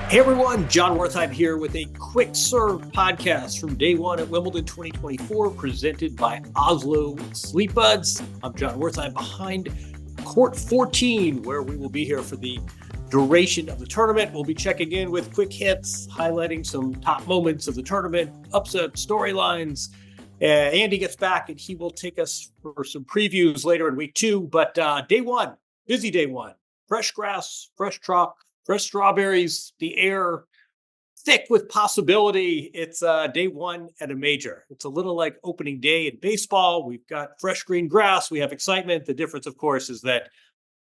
Hey everyone, John Wertheim here with a quick serve podcast from day one at Wimbledon 2024, presented by Oslo Sleep Buds. I'm John Wertheim behind court 14, where we will be here for the duration of the tournament. We'll be checking in with quick hits, highlighting some top moments of the tournament, upset storylines. Andy gets back and he will take us for some previews later in week two. But day one, busy day one, fresh grass, fresh chalk, fresh strawberries, the air thick with possibility. It's day one at a major. It's a little like opening day in baseball. We've got fresh green grass. We have excitement. The difference, of course, is that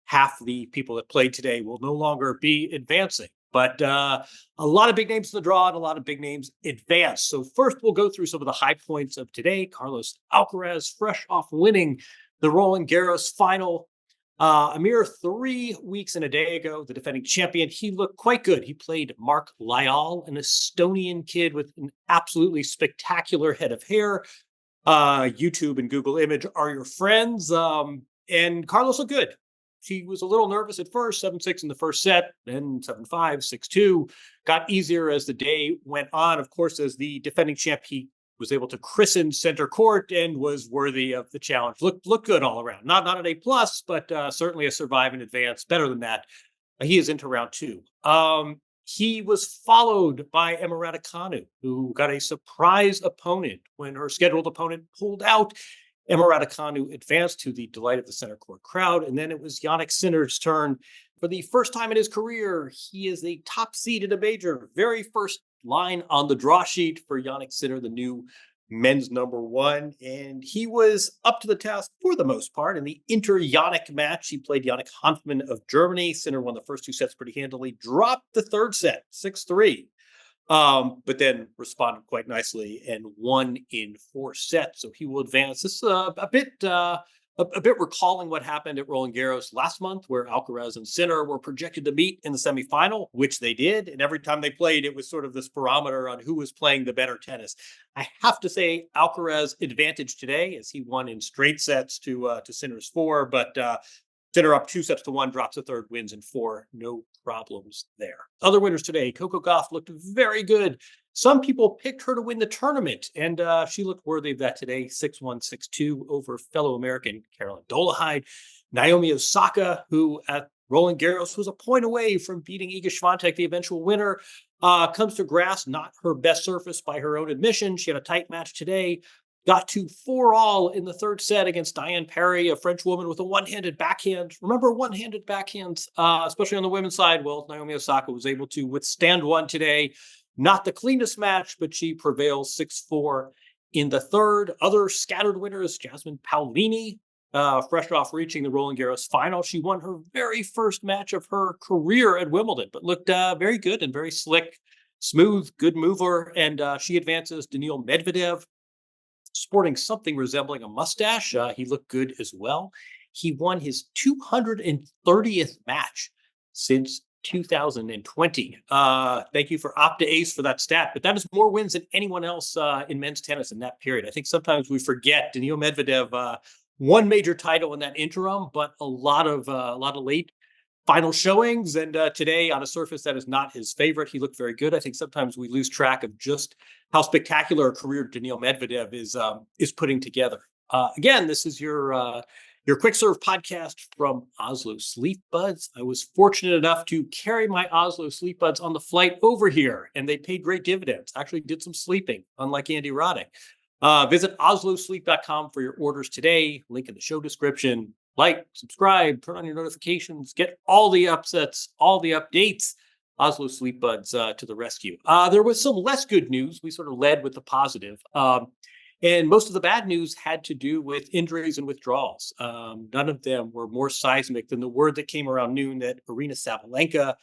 half the people that played today will no longer be advancing. But a lot of big names in the draw and a lot of big names advance. So first, we'll go through some of the high points of today. Carlos Alcaraz, fresh off winning the Roland Garros final a mere 3 weeks and a day ago, the defending champion, he looked quite good. He played Mark Lyall, an Estonian kid with an absolutely spectacular head of hair. YouTube and Google Image are your friends. And Carlos looked good. He was a little nervous at first, 7-6 in the first set, then 7-5, 6-2. Got easier as the day went on. Of course, as the defending champ, he was able to christen center court and was worthy of the challenge. Looked good all around. Not an A+, but certainly a survive and advance. Better than that. He is into round two. He was followed by Emma Raducanu, who got a surprise opponent when her scheduled opponent pulled out. Emma Raducanu advanced to the delight of the center court crowd. And then it was Jannick Sinner's turn. For the first time in his career, he is the top seed in a major. Very first line on the draw sheet for Jannick Sinner, the new men's number one. And he was up to the task for the most part. In the inter-Jannick match, he played Jannik Hanfmann of Germany. Sinner won the first two sets pretty handily, dropped the third set, 6-3. But then responded quite nicely and won in 4 sets. So he will advance. This is a bit recalling what happened at Roland Garros last month, where Alcaraz and Sinner were projected to meet in the semifinal, which they did. And every time they played, it was sort of this barometer on who was playing the better tennis. I have to say Alcaraz advantage today as he won in straight sets to Sinner's 4, but Sinner up 2-1, drops the third, wins in 4. No problems there. Other winners today, Coco Gauff looked very good. Some people picked her to win the tournament, and she looked worthy of that today. 6-1, 6-2 over fellow American Caroline Dolehide. Naomi Osaka, who at Roland Garros was a point away from beating Iga Swiatek, the eventual winner, comes to grass, not her best surface by her own admission. She had a tight match today. Got to 4-all in the third set against Diane Parry, a French woman with a one-handed backhand. Remember one-handed backhands, especially on the women's side? Well, Naomi Osaka was able to withstand one today. Not the cleanest match, but she prevails 6-4 in the third. Other scattered winners, Jasmine Paolini, fresh off reaching the Roland Garros final. She won her very first match of her career at Wimbledon, but looked very good and very slick, smooth, good mover. And she advances. Daniil Medvedev, sporting something resembling a mustache. He looked good as well. He won his 230th match since 2020. Thank you for Opta Ace for that stat, but that is more wins than anyone else in men's tennis in that period. I think sometimes we forget Daniil Medvedev one major title in that interim, but a lot of late final showings. And today on a surface that is not his favorite, he looked very good. I think sometimes we lose track of just how spectacular a career Daniil Medvedev is putting together. Again, this is your quick serve podcast from Oslo Sleep Buds. I was fortunate enough to carry my Oslo Sleep Buds on the flight over here, and they paid great dividends. Actually did some sleeping, unlike Andy Roddick. Visit oslosleep.com for your orders today. Link in the show description. Like, subscribe, turn on your notifications, get all the upsets, all the updates. Oslo Sleep Buds to the rescue. There was some less good news. We sort of led with the positive. And most of the bad news had to do with injuries and withdrawals. None of them were more seismic than the word that came around noon that Aryna Sabalenka,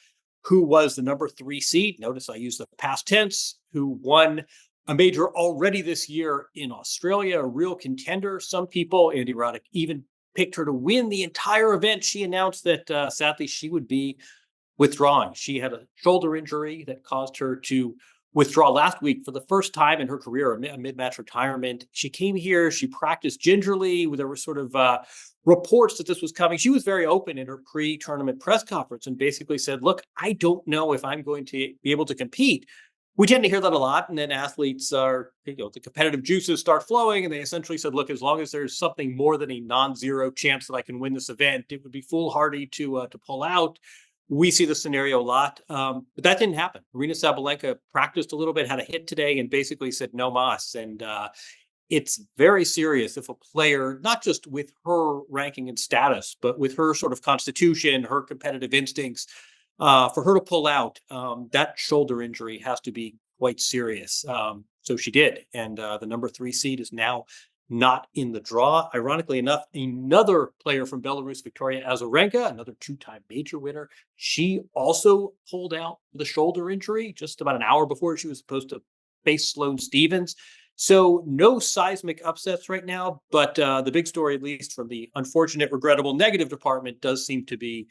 who was the number 3 seed, notice I use the past tense, who won a major already this year in Australia, a real contender. Some people, Andy Roddick, even picked her to win the entire event. She announced that sadly she would be withdrawing. She had a shoulder injury that caused her to withdraw last week for the first time in her career, a mid-match retirement. She came here, she practiced gingerly. There were sort of reports that this was coming. She was very open in her pre-tournament press conference and basically said, look, I don't know if I'm going to be able to compete. We tend to hear that a lot. And then athletes are, the competitive juices start flowing. And they essentially said, look, as long as there's something more than a non-zero chance that I can win this event, it would be foolhardy to pull out. We see the scenario a lot, but that didn't happen. Aryna Sabalenka practiced a little bit, had a hit today, and basically said no mas. And it's very serious if a player, not just with her ranking and status, but with her sort of constitution, her competitive instincts, for her to pull out, that shoulder injury has to be quite serious. So she did. And the number 3 seed is now not in the draw. Ironically enough, another player from Belarus, Victoria Azarenka, another 2-time major winner, she also pulled out with a shoulder injury just about an hour before she was supposed to face Sloane Stephens. So no seismic upsets right now, but the big story, at least from the unfortunate, regrettable, negative department, does seem to be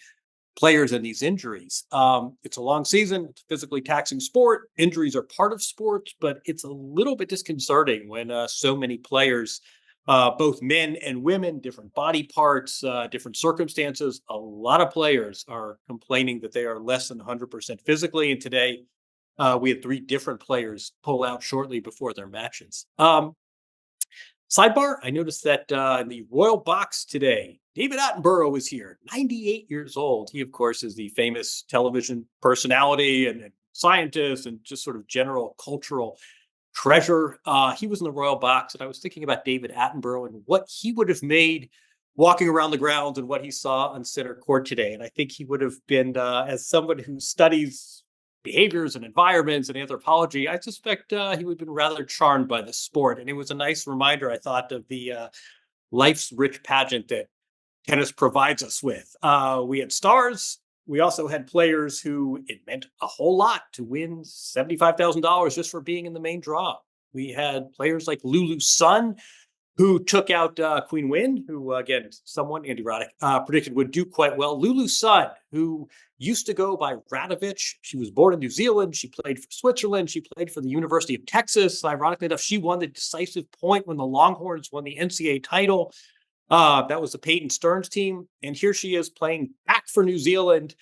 players and these injuries. It's a long season. It's a physically taxing sport. Injuries are part of sports, but it's a little bit disconcerting when so many players, both men and women, different body parts, different circumstances, a lot of players are complaining that they are less than 100% physically. And today we had 3 different players pull out shortly before their matches. Sidebar, I noticed that in the Royal Box today, David Attenborough was here, 98 years old. He, of course, is the famous television personality and scientist and just sort of general cultural treasure. He was in the Royal Box, and I was thinking about David Attenborough and what he would have made walking around the grounds and what he saw on center court today. And I think he would have been, as someone who studies behaviors and environments and anthropology, I suspect he would have been rather charmed by the sport. And it was a nice reminder, I thought, of the life's rich pageant that tennis provides us with. We had stars. We also had players who it meant a whole lot to win $75,000 just for being in the main draw. We had players like Lulu Sun, who took out Queen Win, who, again, someone, Andy Roddick, predicted would do quite well. Lulu Sun, who used to go by Radovic. She was born in New Zealand. She played for Switzerland. She played for the University of Texas. Ironically enough, she won the decisive point when the Longhorns won the NCAA title. That was the Peyton Stearns team. And here she is playing back for New Zealand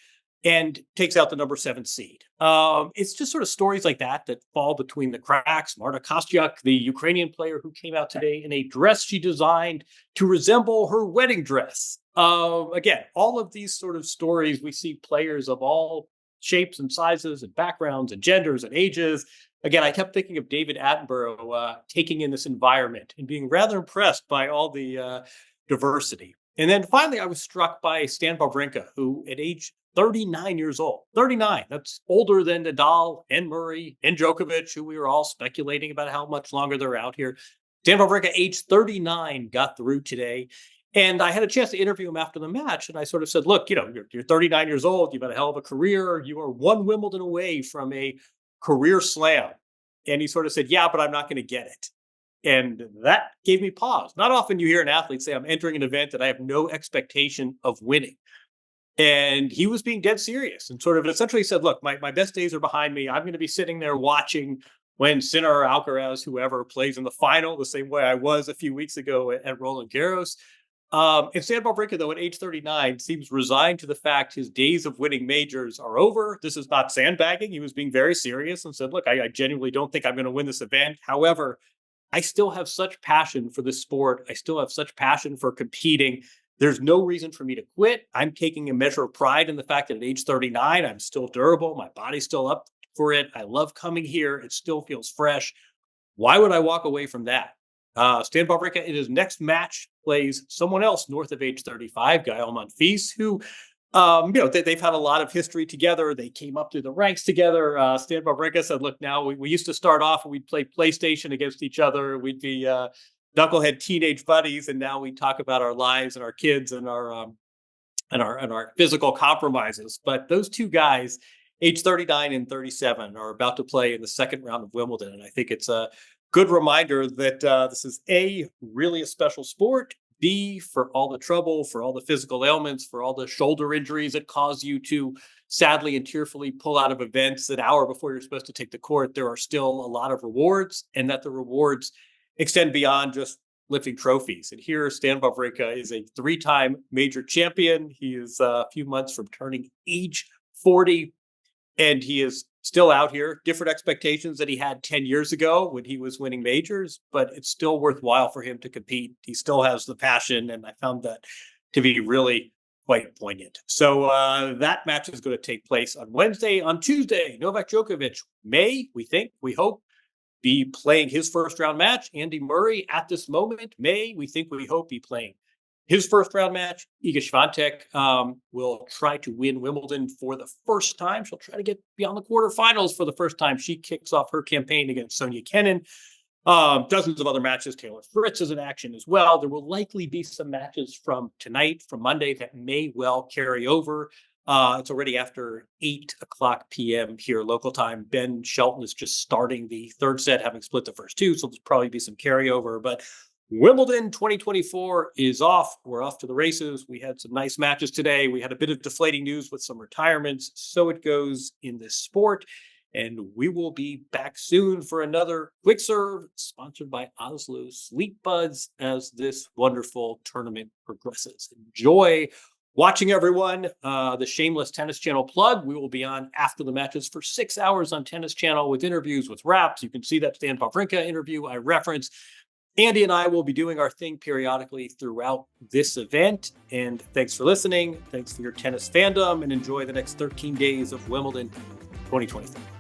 and takes out the number 7 seed. It's just sort of stories like that fall between the cracks. Marta Kostyuk, the Ukrainian player who came out today in a dress she designed to resemble her wedding dress. Again, all of these sort of stories, we see players of all shapes and sizes and backgrounds and genders and ages. Again, I kept thinking of David Attenborough taking in this environment and being rather impressed by all the diversity. And then finally, I was struck by Stan Wawrinka, who at age 39 years old, 39, that's older than Nadal and Murray and Djokovic, who we were all speculating about how much longer they're out here. Stan Wawrinka, age 39, got through today. And I had a chance to interview him after the match. And I sort of said, look, you're 39 years old. You've had a hell of a career. You are 1 Wimbledon away from a career slam. And he sort of said, yeah, but I'm not going to get it. And that gave me pause. Not often you hear an athlete say, I'm entering an event that I have no expectation of winning. And he was being dead serious and sort of essentially said, look, my best days are behind me. I'm going to be sitting there watching when Sinner or Alcaraz, whoever, plays in the final, the same way I was a few weeks ago at Roland Garros. And Stan Wawrinka, though, at age 39, seems resigned to the fact his days of winning majors are over. This is not sandbagging. He was being very serious and said, look, I genuinely don't think I'm going to win this event. However, I still have such passion for this sport. I still have such passion for competing. There's no reason for me to quit. I'm taking a measure of pride in the fact that at age 39, I'm still durable. My body's still up for it. I love coming here. It still feels fresh. Why would I walk away from that? Stan Wawrinka in his next match plays someone else north of age 35, Gael Monfils, who, they've had a lot of history together. They came up through the ranks together. Stan Wawrinka said, look, now we used to start off and we'd play PlayStation against each other. We'd be knucklehead teenage buddies. And now we talk about our lives and our kids and our physical compromises. But those two guys, age 39 and 37, are about to play in the second round of Wimbledon. And I think it's a good reminder that this is really a special sport. B, for all the trouble, for all the physical ailments, for all the shoulder injuries that cause you to sadly and tearfully pull out of events an hour before you're supposed to take the court, there are still a lot of rewards, and that the rewards extend beyond just lifting trophies. And here, Stan Wawrinka is a three-time major champion. He is a few months from turning age 40, and he is still out here. Different expectations that he had 10 years ago when he was winning majors, but it's still worthwhile for him to compete. He still has the passion, and I found that to be really quite poignant. So that match is going to take place on Wednesday. On Tuesday, Novak Djokovic we hope, be playing his first round match. Andy Murray at this moment we hope be playing his first round match. Iga Swiatek will try to win Wimbledon for the first time. She'll try to get beyond the quarterfinals for the first time. She kicks off her campaign against Sonia Kenin. Dozens of other matches. Taylor Fritz is in action as well. There will likely be some matches from tonight, from Monday, that may well carry over. It's already after 8:00 p.m. here local time. Ben Shelton is just starting the third set, having split the first two, so there's probably be some carryover. But Wimbledon 2024 is off. We're off to the races. We had some nice matches today. We had a bit of deflating news with some retirements. So it goes in this sport. And we will be back soon for another Quick Serve sponsored by Oslo Sleep Buds as this wonderful tournament progresses. Enjoy watching, everyone. The shameless Tennis Channel plug. We will be on after the matches for 6 hours on Tennis Channel with interviews, with wraps. You can see that Stan Wawrinka interview I referenced. Andy and I will be doing our thing periodically throughout this event. And thanks for listening. Thanks for your tennis fandom, and enjoy the next 13 days of Wimbledon 2023.